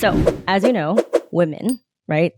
So, as you know, women, right?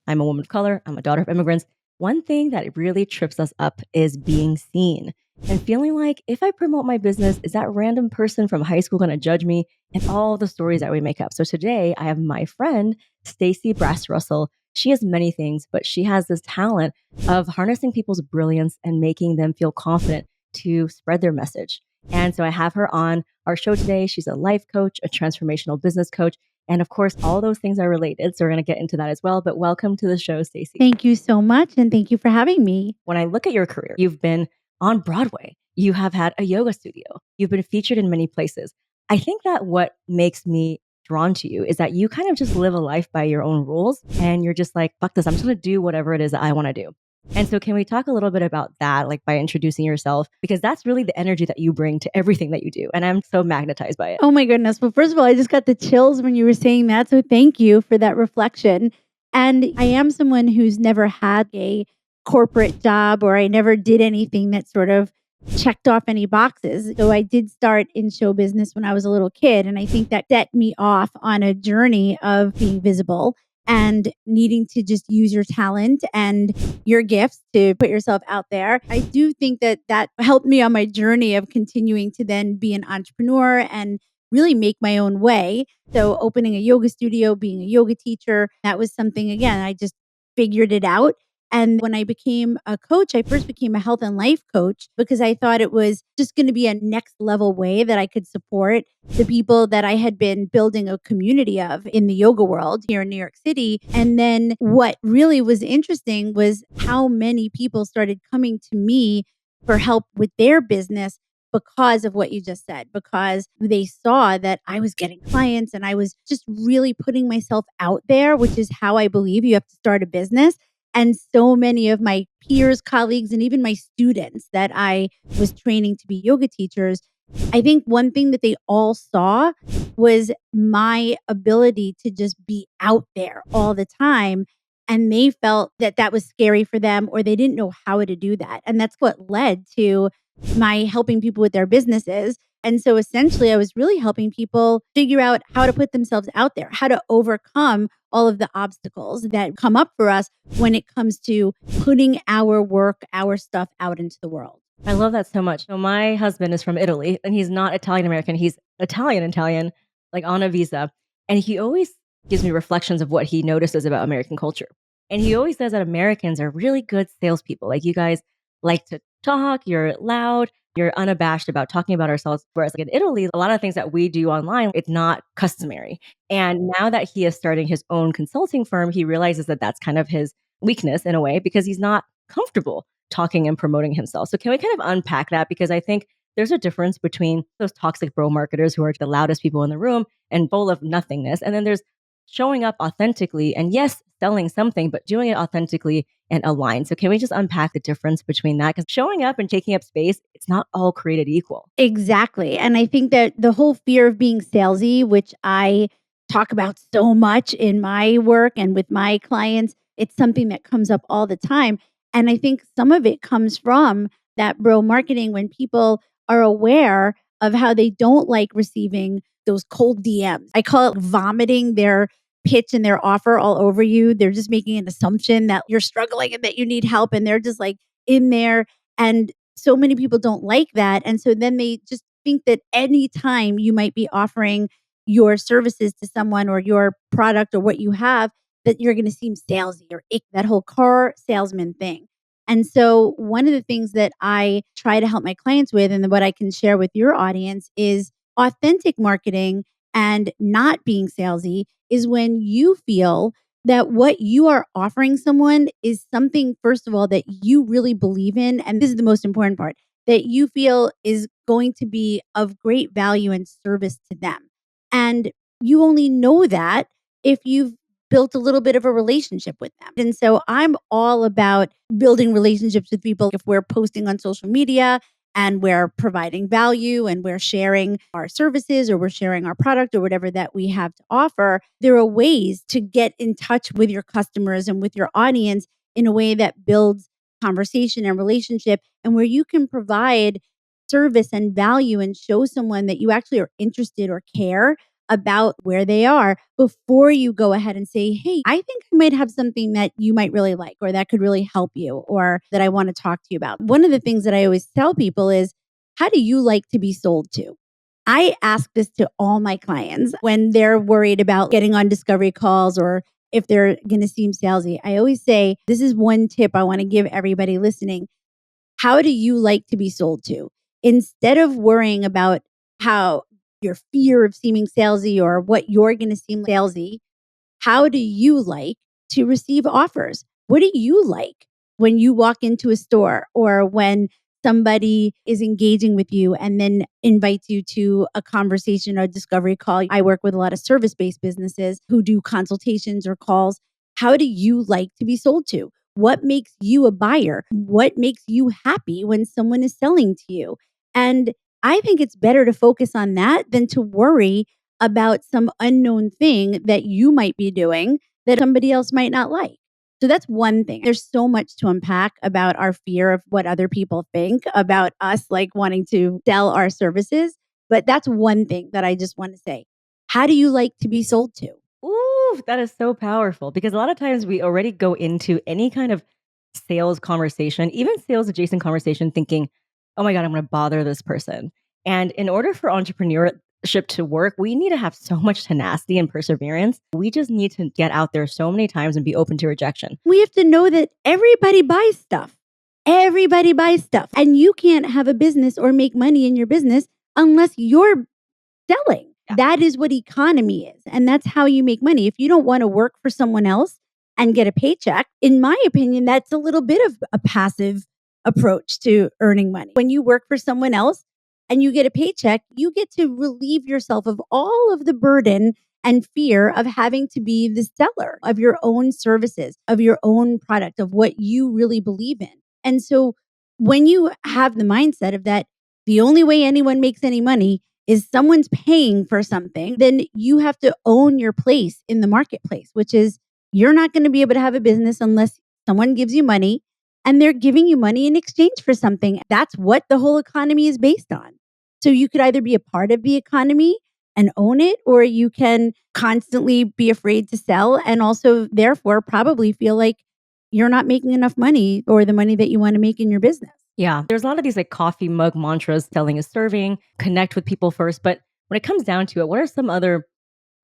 I'm a woman of color, I'm a daughter of immigrants. One thing that really trips us up is being seen and feeling like if I promote my business, is that random person from high school going to judge me and all the stories that we make up? So today I have my friend, Stacey Brass-Russell. She has many things, but she has this talent of harnessing people's brilliance and making them feel confident to spread their message. And so I have her on our show today. She's a life coach, a transformational business coach, and of course, all those things are related. So we're going to get into that as well. But welcome to the show, Stacey. Thank you so much. And thank you for having me. When I look at your career, you've been on Broadway. You have had a yoga studio. You've been featured in many places. I think that what makes me drawn to you is that you kind of just live a life by your own rules. And you're just like, fuck this. I'm just going to do whatever it is that I want to do. And so can we talk a little bit about that, like by introducing yourself? Because that's really the energy that you bring to everything that you do. And I'm so magnetized by it. Oh my goodness. Well, first of all, I just got the chills when you were saying that. So thank you for that reflection. And I am someone who's never had a corporate job, or I never did anything that sort of checked off any boxes. So I did start in show business when I was a little kid. And I think that set me off on a journey of being visible and needing to just use your talent and your gifts to put yourself out there. I do think that that helped me on my journey of continuing to then be an entrepreneur and really make my own way. So opening a yoga studio, being a yoga teacher, that was something, again, I just figured it out. And when I became a coach, I first became a health and life coach because I thought it was just going to be a next level way that I could support the people that I had been building a community of in the yoga world here in New York City. And then what really was interesting was how many people started coming to me for help with their business because of what you just said, because they saw that I was getting clients and I was just really putting myself out there, which is how I believe you have to start a business. And so many of my peers, colleagues, and even my students that I was training to be yoga teachers, I think one thing that they all saw was my ability to just be out there all the time. And they felt that that was scary for them, or they didn't know how to do that. And that's what led to my helping people with their businesses. And so essentially, I was really helping people figure out how to put themselves out there, how to overcome all of the obstacles that come up for us when it comes to putting our work, our stuff out into the world. I love that so much. So my husband is from Italy and he's not Italian American. He's Italian, like on a visa. And he always gives me reflections of what he notices about American culture. And he always says that Americans are really good salespeople. Like you guys like to talk, you're loud, you're unabashed about talking about ourselves. Whereas like in Italy, a lot of things that we do online, it's not customary. And now that he is starting his own consulting firm, he realizes that that's kind of his weakness in a way because he's not comfortable talking and promoting himself. So can we kind of unpack that? Because I think there's a difference between those toxic bro marketers who are the loudest people in the room and full of nothingness. And then there's showing up authentically and yes, selling something, but doing it authentically and aligned. So can we just unpack the difference between that? Because showing up and taking up space, it's not all created equal. Exactly. And I think that the whole fear of being salesy, which I talk about so much in my work and with my clients, it's something that comes up all the time. And I think some of it comes from that bro marketing when people are aware of how they don't like receiving those cold DMs. I call it vomiting their pitch and their offer all over you. They're just making an assumption that you're struggling and that you need help. And they're just like in there. And so many people don't like that. And so then they just think that anytime you might be offering your services to someone or your product or what you have, that you're going to seem salesy or that whole car salesman thing. And so one of the things that I try to help my clients with and what I can share with your audience is authentic marketing and not being salesy is when you feel that what you are offering someone is something, first of all, that you really believe in. And this is the most important part, that you feel is going to be of great value and service to them. And you only know that if you've built a little bit of a relationship with them. And so I'm all about building relationships with people. If we're posting on social media and we're providing value and we're sharing our services or we're sharing our product or whatever that we have to offer, there are ways to get in touch with your customers and with your audience in a way that builds conversation and relationship and where you can provide service and value and show someone that you actually are interested or care about where they are before you go ahead and say, hey, I think I might have something that you might really like, or that could really help you, or that I want to talk to you about. One of the things that I always tell people is, how do you like to be sold to? I ask this to all my clients when they're worried about getting on discovery calls or if they're going to seem salesy. I always say, this is one tip I want to give everybody listening. How do you like to be sold to? Instead of worrying about how your fear of seeming salesy or what you're going to seem salesy, how do you like to receive offers? What do you like when you walk into a store or when somebody is engaging with you and then invites you to a conversation or a discovery call? I work with a lot of service-based businesses who do consultations or calls. How do you like to be sold to? What makes you a buyer? What makes you happy when someone is selling to you? And I think it's better to focus on that than to worry about some unknown thing that you might be doing that somebody else might not like. So that's one thing. There's so much to unpack about our fear of what other people think about us, like wanting to sell our services. But that's one thing that I just want to say. How do you like to be sold to? Ooh, that is so powerful because a lot of times we already go into any kind of sales conversation, even sales adjacent conversation, thinking, oh my God, I'm going to bother this person. And in order for entrepreneurship to work, we need to have so much tenacity and perseverance. We just need to get out there so many times and be open to rejection. We have to know that everybody buys stuff. Everybody buys stuff. And you can't have a business or make money in your business unless you're selling. Yeah. That is what economy is. And that's how you make money. If you don't want to work for someone else and get a paycheck, in my opinion, that's a little bit of a passive approach to earning money. When you work for someone else and you get a paycheck, you get to relieve yourself of all of the burden and fear of having to be the seller of your own services, of your own product, of what you really believe in. And so when you have the mindset of that, the only way anyone makes any money is someone's paying for something, then you have to own your place in the marketplace, which is you're not going to be able to have a business unless someone gives you money and they're giving you money in exchange for something. That's what the whole economy is based on. So you could either be a part of the economy and own it, or you can constantly be afraid to sell and also therefore probably feel like you're not making enough money or the money that you want to make in your business. Yeah, there's a lot of these like coffee mug mantras, selling is serving, connect with people first. But when it comes down to it, what are some other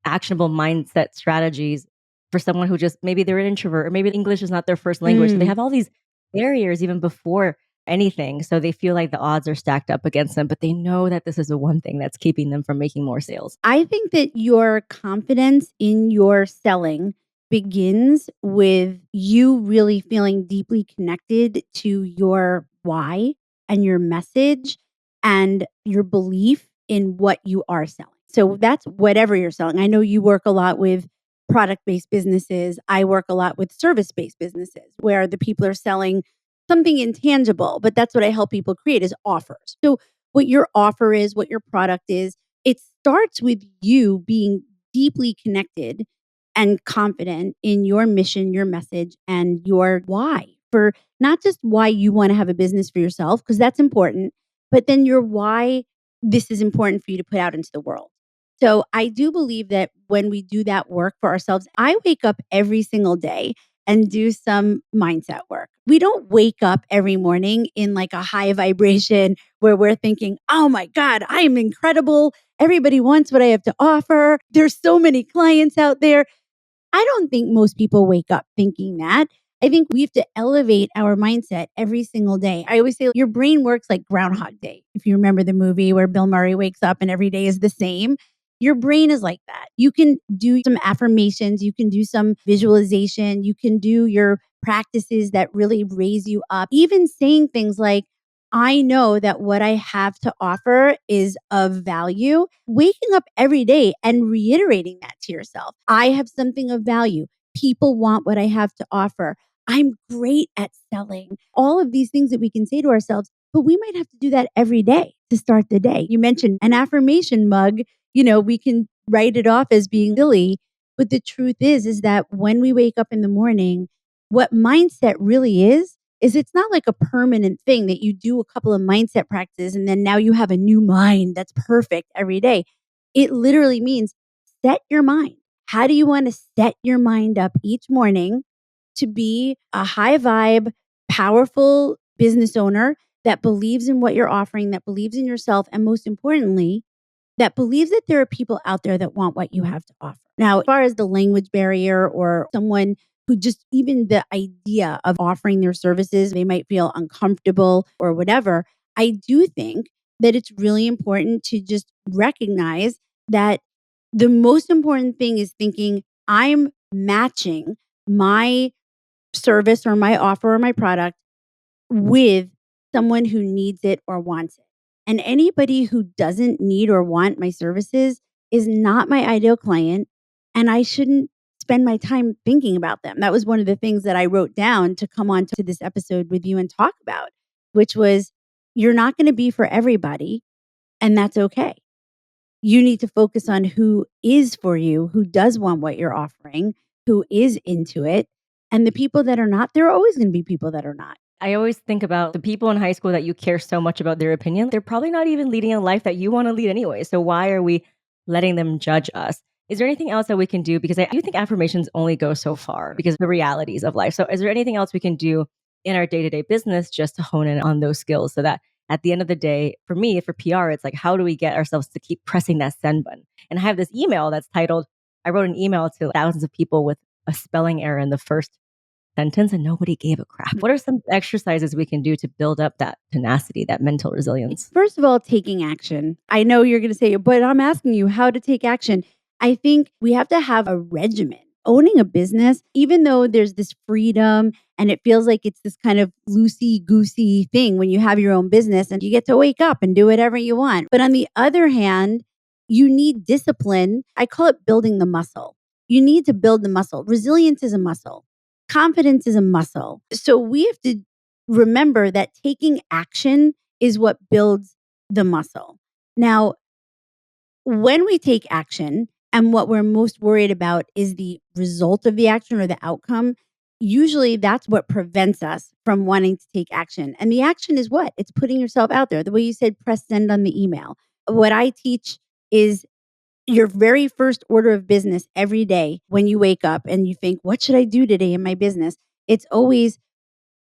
actionable mindset strategies for someone who just maybe they're an introvert or maybe English is not their first language? So they have all these barriers even before anything. So they feel like the odds are stacked up against them, but they know that this is the one thing that's keeping them from making more sales. I think that your confidence in your selling begins with you really feeling deeply connected to your why and your message and your belief in what you are selling. So that's whatever you're selling. I know you work a lot with product-based businesses. I work a lot with service-based businesses where the people are selling something intangible, but that's what I help people create is offers. So what your offer is, what your product is, it starts with you being deeply connected and confident in your mission, your message, and your why. For not just why you want to have a business for yourself, because that's important, but then your why this is important for you to put out into the world. So I do believe that when we do that work for ourselves, I wake up every single day and do some mindset work. We don't wake up every morning in like a high vibration where we're thinking, oh my God, I am incredible. Everybody wants what I have to offer. There's so many clients out there. I don't think most people wake up thinking that. I think we have to elevate our mindset every single day. I always say your brain works like Groundhog Day. If you remember the movie where Bill Murray wakes up and every day is the same, your brain is like that. You can do some affirmations, you can do some visualization, you can do your practices that really raise you up. Even saying things like, I know that what I have to offer is of value. Waking up every day and reiterating that to yourself. I have something of value. People want what I have to offer. I'm great at selling. All of these things that we can say to ourselves, but we might have to do that every day to start the day. You mentioned an affirmation mug. We can write it off as being silly, but the truth is that when we wake up in the morning, what mindset really is it's not like a permanent thing that you do a couple of mindset practices and then now you have a new mind that's perfect every day. It literally means set your mind. How do you want to set your mind up each morning to be a high vibe, powerful business owner that believes in what you're offering, that believes in yourself, and most importantly, that believes that there are people out there that want what you have to offer. Now, as far as the language barrier or someone who just even the idea of offering their services, they might feel uncomfortable or whatever, I do think that it's really important to just recognize that the most important thing is thinking, I'm matching my service or my offer or my product with someone who needs it or wants it. And anybody who doesn't need or want my services is not my ideal client. And I shouldn't spend my time thinking about them. That was one of the things that I wrote down to come on to this episode with you and talk about, which was you're not going to be for everybody. And that's okay. You need to focus on who is for you, who does want what you're offering, who is into it. And the people that are not, there are always going to be people that are not. I always think about the people in high school that you care so much about their opinion. They're probably not even leading a life that you want to lead anyway. So why are we letting them judge us? Is there anything else that we can do? Because I do think affirmations only go so far because of the realities of life. So is there anything else we can do in our day-to-day business just to hone in on those skills so that at the end of the day, for me, for PR, it's like, how do we get ourselves to keep pressing that send button? And I have this email that's titled, I wrote an email to thousands of people with a spelling error in the first sentence and nobody gave a crap. What are some exercises we can do to build up that tenacity, that mental resilience? First of all, taking action. I know you're going to say, but I'm asking you how to take action. I think we have to have a regimen. Owning a business, even though there's this freedom and it feels like it's this kind of loosey-goosey thing when you have your own business and you get to wake up and do whatever you want. But on the other hand, you need discipline. I call it building the muscle. You need to build the muscle. Resilience is a muscle. Confidence is a muscle. So we have to remember that taking action is what builds the muscle. Now, when we take action, and what we're most worried about is the result of the action or the outcome, usually that's what prevents us from wanting to take action. And the action is what? It's putting yourself out there. The way you said, press send on the email. What I teach is your very first order of business every day when you wake up and you think, what should I do today in my business? It's always,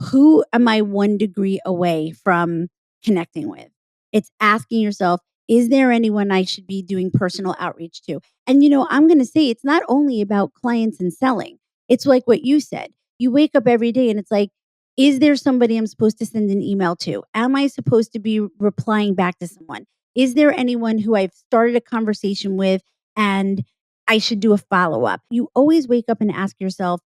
who am I 1 degree away from connecting with? It's asking yourself, is there anyone I should be doing personal outreach to? And I'm going to say it's not only about clients and selling. It's like what you said. You wake up every day and it's like, is there somebody I'm supposed to send an email to? Am I supposed to be replying back to someone? Is there anyone who I've started a conversation with and I should do a follow-up? You always wake up and ask yourself,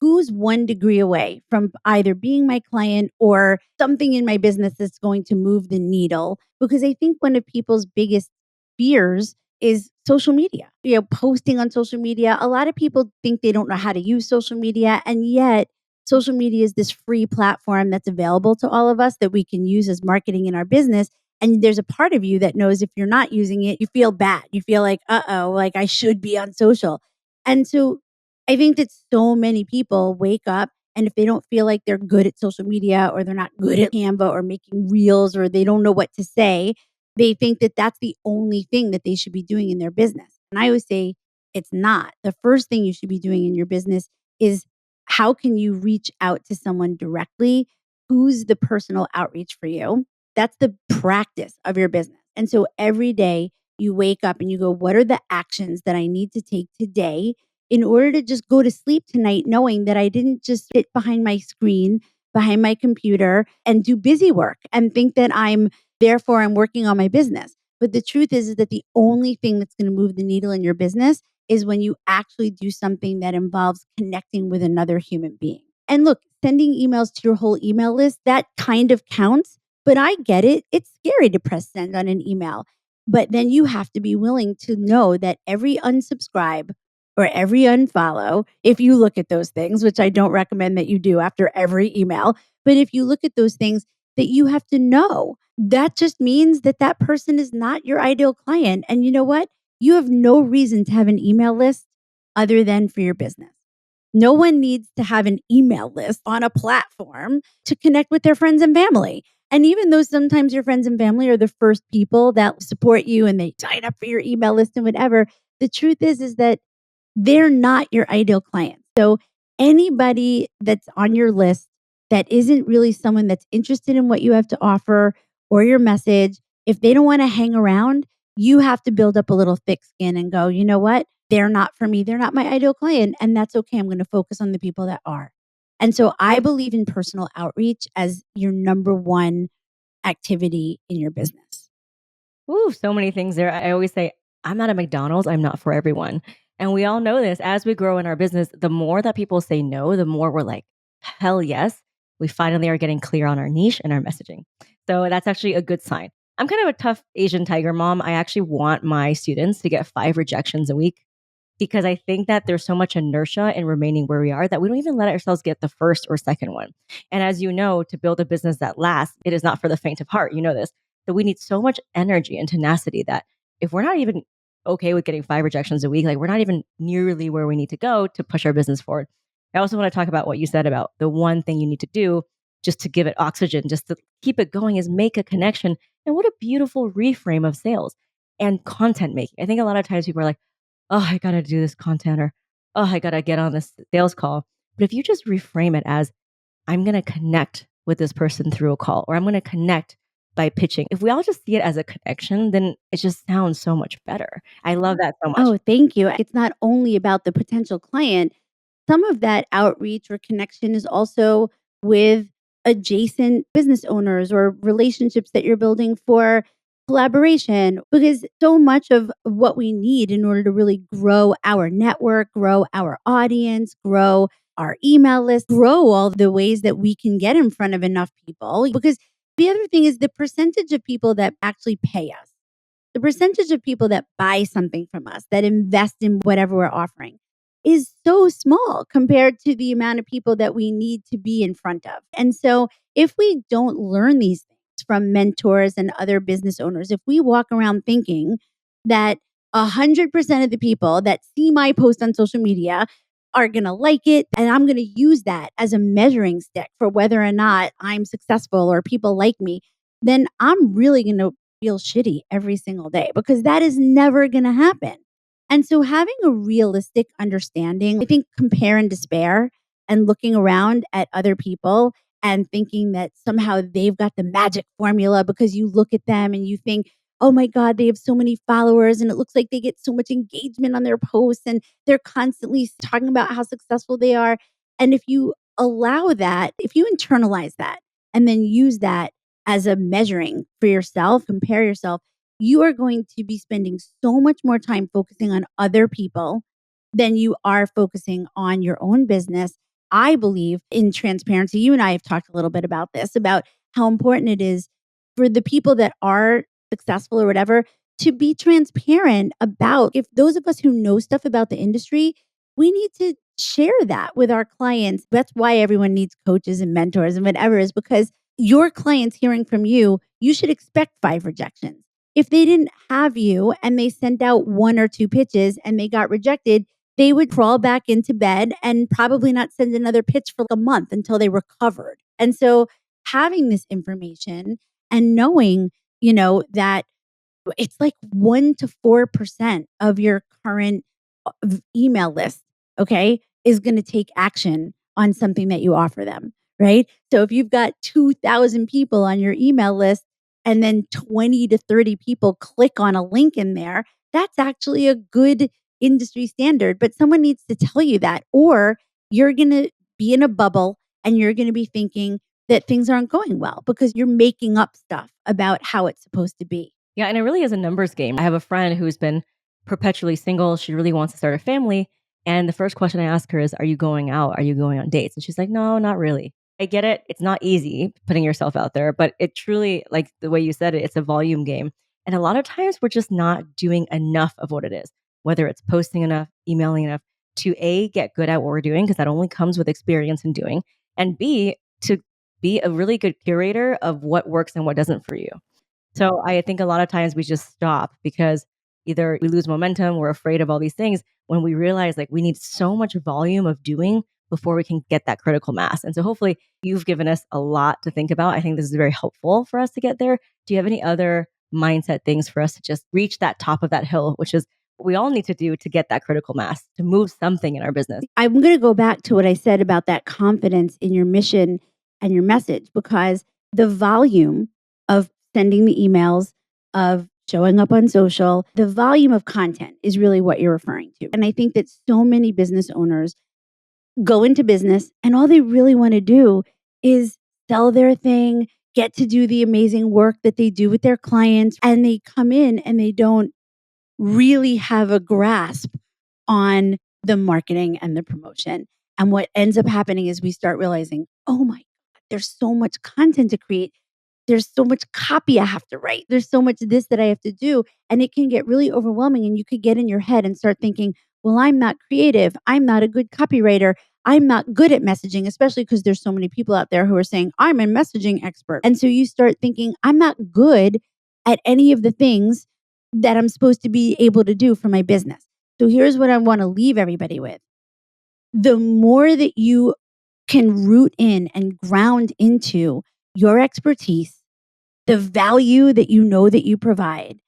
who's 1 degree away from either being my client or something in my business that's going to move the needle? Because I think one of people's biggest fears is social media, posting on social media. A lot of people think they don't know how to use social media. And yet social media is this free platform that's available to all of us that we can use as marketing in our business. And there's a part of you that knows if you're not using it, you feel bad. You feel like, like I should be on social. And so I think that so many people wake up and if they don't feel like they're good at social media or they're not good at Canva or making reels or they don't know what to say, they think that that's the only thing that they should be doing in their business. And I always say it's not. The first thing you should be doing in your business is how can you reach out to someone directly? Who's the personal outreach for you? That's the practice of your business. And so every day you wake up and you go, what are the actions that I need to take today in order to just go to sleep tonight knowing that I didn't just sit behind my screen, behind my computer and do busy work and think that I'm working on my business. But the truth is that the only thing that's going to move the needle in your business is when you actually do something that involves connecting with another human being. And look, sending emails to your whole email list, that kind of counts, but I get it. It's scary to press send on an email. But then you have to be willing to know that every unsubscribe or every unfollow, if you look at those things, which I don't recommend that you do after every email, but if you look at those things, that you have to know, that just means that that person is not your ideal client. And you know what? You have no reason to have an email list other than for your business. No one needs to have an email list on a platform to connect with their friends and family. And even though sometimes your friends and family are the first people that support you and they sign up for your email list and whatever, the truth is that they're not your ideal client. So anybody that's on your list that isn't really someone that's interested in what you have to offer or your message, if they don't want to hang around, you have to build up a little thick skin and go, you know what? They're not for me. They're not my ideal client. And that's okay. I'm going to focus on the people that are. And so I believe in personal outreach as your number one activity in your business. Ooh, so many things there. I always say, I'm not a McDonald's. I'm not for everyone. And we all know this as we grow in our business, the more that people say no, the more we're like, hell yes. We finally are getting clear on our niche and our messaging. So that's actually a good sign. I'm kind of a tough Asian tiger mom. I actually want my students to get 5 rejections a week because I think that there's so much inertia in remaining where we are that we don't even let ourselves get the first or second one. And as you know, to build a business that lasts, it is not for the faint of heart. You know this. So we need so much energy and tenacity that if we're not even okay with getting 5 rejections a week, like we're not even nearly where we need to go to push our business forward. I also want to talk about what you said about the one thing you need to do just to give it oxygen, just to keep it going is make a connection. And what a beautiful reframe of sales and content making. I think a lot of times people are like, oh, I got to do this content or, oh, I got to get on this sales call. But if you just reframe it as, I'm going to connect with this person through a call or I'm going to connect by pitching. If we all just see it as a connection, then it just sounds so much better. I love that so much. Oh, thank you. It's not only about the potential client. Some of that outreach or connection is also with adjacent business owners or relationships that you're building for collaboration, because so much of what we need in order to really grow our network, grow our audience, grow our email list, grow all the ways that we can get in front of enough people. Because the other thing is the percentage of people that actually pay us, the percentage of people that buy something from us, that invest in whatever we're offering, is so small compared to the amount of people that we need to be in front of. And so if we don't learn these things from mentors and other business owners, if we walk around thinking that 100% of the people that see my post on social media are going to like it, and I'm going to use that as a measuring stick for whether or not I'm successful or people like me, then I'm really going to feel shitty every single day, because that is never going to happen. And so having a realistic understanding, I think compare and despair and looking around at other people and thinking that somehow they've got the magic formula because you look at them and you think, oh my God, they have so many followers and it looks like they get so much engagement on their posts and they're constantly talking about how successful they are. And if you allow that, if you internalize that and then use that as a measuring for yourself, compare yourself, you are going to be spending so much more time focusing on other people than you are focusing on your own business. I believe in transparency. You and I have talked a little bit about this, about how important it is for the people that are successful or whatever to be transparent about, if those of us who know stuff about the industry, we need to share that with our clients. That's why everyone needs coaches and mentors and whatever, is because your clients hearing from you, you should expect 5 rejections. If they didn't have you and they sent out 1 or 2 pitches and they got rejected, they would crawl back into bed and probably not send another pitch for like a month until they recovered. And so having this information and knowing, that it's like 1 to 4% of your current email list, okay, is going to take action on something that you offer them, right? So if you've got 2,000 people on your email list and then 20 to 30 people click on a link in there, that's actually a good industry standard. But someone needs to tell you that, or you're going to be in a bubble and you're going to be thinking that things aren't going well because you're making up stuff about how it's supposed to be. Yeah, and it really is a numbers game. I have a friend who's been perpetually single. She really wants to start a family. And the first question I ask her is, are you going out? Are you going on dates? And she's like, no, not really. I get it. It's not easy putting yourself out there, but it truly, like the way you said it, it's a volume game. And a lot of times we're just not doing enough of what it is, whether it's posting enough, emailing enough to A, get good at what we're doing, because that only comes with experience in doing, and B, to be a really good curator of what works and what doesn't for you. So I think a lot of times we just stop because either we lose momentum, we're afraid of all these things when we realize like we need so much volume of doing before we can get that critical mass. And so hopefully you've given us a lot to think about. I think this is very helpful for us to get there. Do you have any other mindset things for us to just reach that top of that hill, which is we all need to do to get that critical mass, to move something in our business. I'm going to go back to what I said about that confidence in your mission and your message, because the volume of sending the emails, of showing up on social, the volume of content is really what you're referring to. And I think that so many business owners go into business and all they really want to do is sell their thing, get to do the amazing work that they do with their clients. And they come in and they don't really have a grasp on the marketing and the promotion. And what ends up happening is we start realizing, oh my God, there's so much content to create. There's so much copy I have to write. There's so much this that I have to do. And it can get really overwhelming. And you could get in your head and start thinking, well, I'm not creative. I'm not a good copywriter. I'm not good at messaging, especially because there's so many people out there who are saying, I'm a messaging expert. And so you start thinking, I'm not good at any of the things that I'm supposed to be able to do for my business. So here's what I want to leave everybody with. The more that you can root in and ground into your expertise, the value that you know that you provide,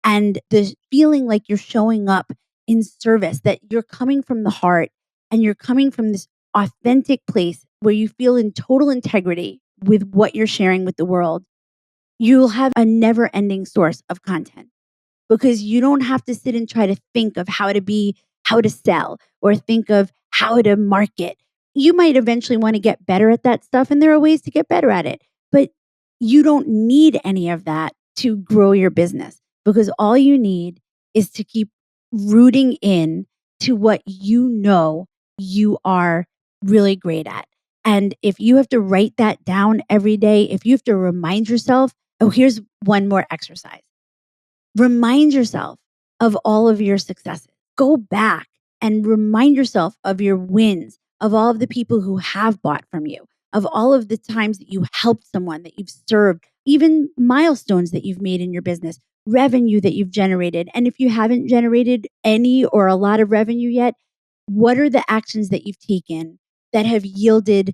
and the feeling like you're showing up in service, that you're coming from the heart and you're coming from this authentic place where you feel in total integrity with what you're sharing with the world, you'll have a never ending source of content, because you don't have to sit and try to think of how to sell or think of how to market. You might eventually want to get better at that stuff, and there are ways to get better at it, but you don't need any of that to grow your business, because all you need is to keep rooting in to what you know you are really great at. And if you have to write that down every day, if you have to remind yourself, oh, here's one more exercise. Remind yourself of all of your successes. Go back and remind yourself of your wins, of all of the people who have bought from you, of all of the times that you helped someone, that you've served, even milestones that you've made in your business, revenue that you've generated. And if you haven't generated any or a lot of revenue yet, what are the actions that you've taken that have yielded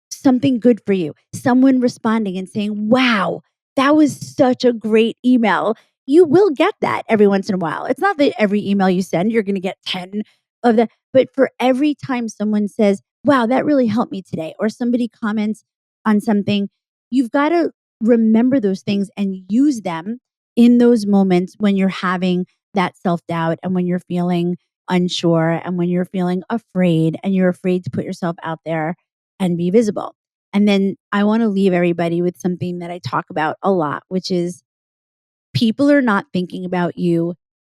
something good for you? Someone responding and saying, wow, that was such a great email. You will get that every once in a while. It's not that every email you send, you're going to get 10 of that. But for every time someone says, wow, that really helped me today, or somebody comments on something, you've got to remember those things and use them in those moments when you're having that self-doubt and when you're feeling unsure and when you're feeling afraid and you're afraid to put yourself out there and be visible. And then I want to leave everybody with something that I talk about a lot, which is people are not thinking about you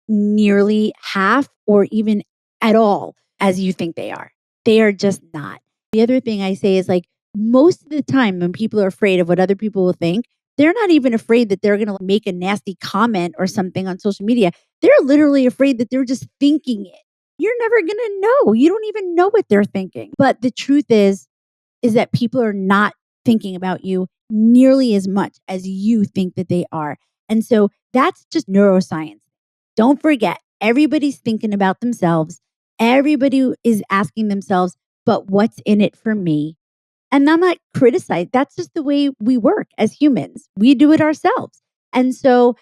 nearly half or even at all as you think they are. They are just not. The other thing I say is, like, most of the time when people are afraid of what other people will think, they're not even afraid that they're going to make a nasty comment or something on social media. They're literally afraid that they're just thinking it. You're never going to know. You don't even know what they're thinking. But the truth is that people are not thinking about you nearly as much as you think that they are. And so that's just neuroscience. Don't forget, everybody's thinking about themselves. Everybody is asking themselves, but what's in it for me? And I'm not criticizing. That's just the way we work as humans. We do it ourselves. And so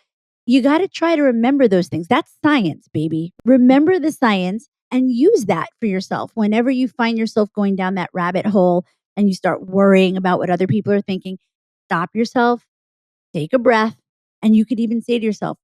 you got to try to remember those things. That's science, baby. Remember the science and use that for yourself. Whenever you find yourself going down that rabbit hole and you start worrying about what other people are thinking, stop yourself, take a breath, and you could even say to yourself,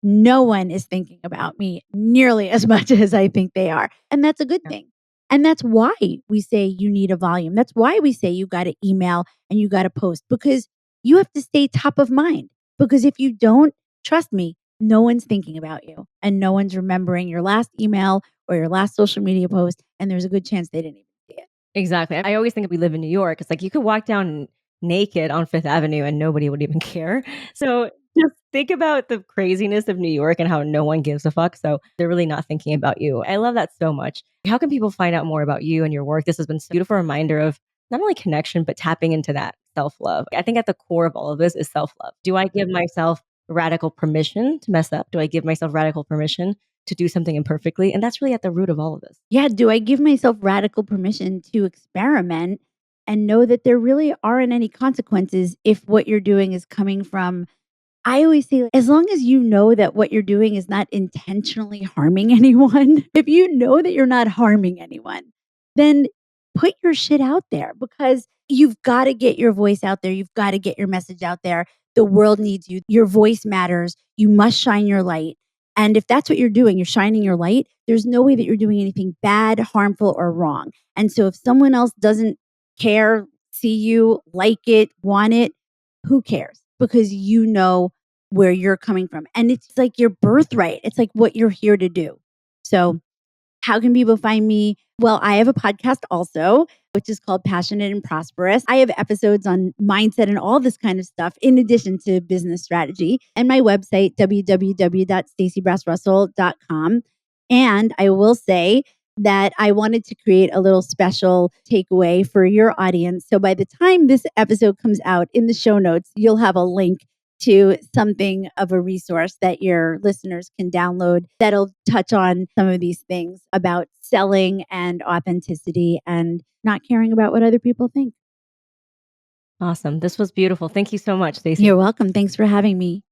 no one is thinking about me nearly as much as I think they are. And that's a good thing. And that's why we say you need a volume. That's why we say you got to email and you got to post, because you have to stay top of mind. Because if you don't, trust me, no one's thinking about you and no one's remembering your last email or your last social media post. And there's a good chance they didn't even see it. Exactly. I always think we live in New York. It's like you could walk down naked on Fifth Avenue and nobody would even care. So just think about the craziness of New York and how no one gives a fuck. So they're really not thinking about you. I love that so much. How can people find out more about you and your work? This has been a beautiful reminder of not only connection, but tapping into that self-love. I think at the core of all of this is self-love. Do I give myself radical permission to mess up? Do I give myself radical permission to do something imperfectly? And that's really at the root of all of this. Yeah. Do I give myself radical permission to experiment and know that there really aren't any consequences if what you're doing is coming from I always say, as long as you know that what you're doing is not intentionally harming anyone, if you know that you're not harming anyone, then put your shit out there because you've got to get your voice out there. You've got to get your message out there. The world needs you. Your voice matters. You must shine your light. And if that's what you're doing, you're shining your light, there's no way that you're doing anything bad, harmful, or wrong. And so if someone else doesn't care, see you, like it, want it, who cares? Because you know where you're coming from. And it's like your birthright. It's like what you're here to do. So how can people find me? Well, I have a podcast also, which is called Passionate and Prosperous. I have episodes on mindset and all this kind of stuff in addition to business strategy. And my website, www.staceybrass-russell.com. And I will say that I wanted to create a little special takeaway for your audience. So by the time this episode comes out, in the show notes, you'll have a link to something of a resource that your listeners can download that'll touch on some of these things about selling and authenticity and not caring about what other people think. Awesome. This was beautiful. Thank you so much, Stacey. You're welcome. Thanks for having me.